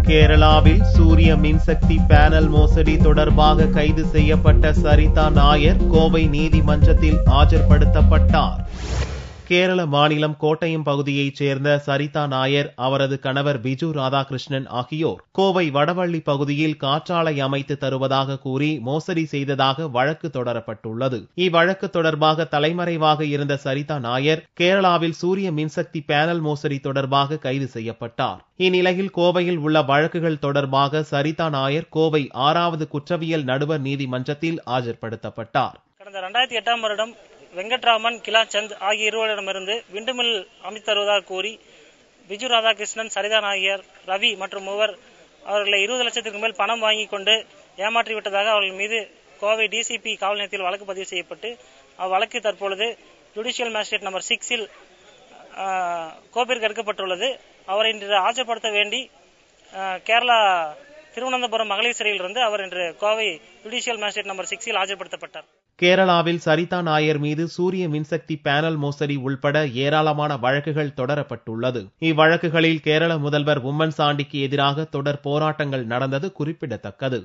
கேரளாவில் சூரிய மின்சக்தி பேனல் மோசடி தொடர்பாக கைது செய்யப்பட்ட சரிதா நாயர் கோவை நீதிமன்றத்தில் ஆஜர்படுத்தப்பட்டார். கேரள மாநிலம் கோட்டயம் பகுதியைச் சேர்ந்த சரிதா நாயர், அவரது கணவர் பிஜு ராதாகிருஷ்ணன் ஆகியோர் கோவை வடவள்ளி பகுதியில் காற்றாலை அமைத்து தருவதாக கூறி மோசடி செய்ததாக வழக்கு தொடரப்பட்டுள்ளது. இவ்வழக்கு தொடர்பாக தலைமறைவாக இருந்த சரிதா நாயர் கேரளாவில் சூரிய மின்சக்தி பேனல் மோசடி தொடர்பாக கைது செய்யப்பட்டார். இந்நிலையில் கோவையில் உள்ள வழக்குகள் தொடர்பாக சரிதா நாயர் கோவை 6வது குற்றவியல் நடுவர் நீதிமன்றத்தில் ஆஜர்படுத்தப்பட்டார். கடந்த 2008ஆம் வருடம் வெங்கட்ராமன், கிலாச்சந்த் ஆகிய இருவரிடமிருந்து விண்டுமில் அமைத்து தருவதாக கூறி பிஜு ராதாகிருஷ்ணன், சரிதா நாயர், ரவி மற்றும் மூவர் அவர்களை 20 லட்சத்திற்கு மேல் பணம் வாங்கிக் கொண்டு ஏமாற்றிவிட்டதாக அவர்கள் மீது கோவை டிசிபி காவல் நிலையத்தில் வழக்கு பதிவு செய்யப்பட்டு அவ்வழக்கு தற்பொழுது ஜுடிஷியல் மேஜிஸ்ட்ரேட் நம்பர் 6 கோப்பிற்கு எடுக்கப்பட்டுள்ளது. அவரை இன்று ஆஜர்படுத்த வேண்டி கேரளா திருவனந்தபுரம் மகளிர் சிறையிலிருந்து அவர் இன்று கோவை ஜுடிஷியல் மேஜிஸ்ட்ரேட் நம்பர் 6 ஆஜர்படுத்தப்பட்டார். கேரளாவில் சரிதா நாயர் மீது சூரிய மின்சக்தி பேனல் மோசடி உள்பட ஏராளமான வழக்குகள் தொடரப்பட்டுள்ளது. இவ்வழக்குகளில் கேரள முதல்வர் உம்மன் சாண்டிக்கு எதிராக தொடர் போராட்டங்கள் நடந்தது குறிப்பிடத்தக்கது.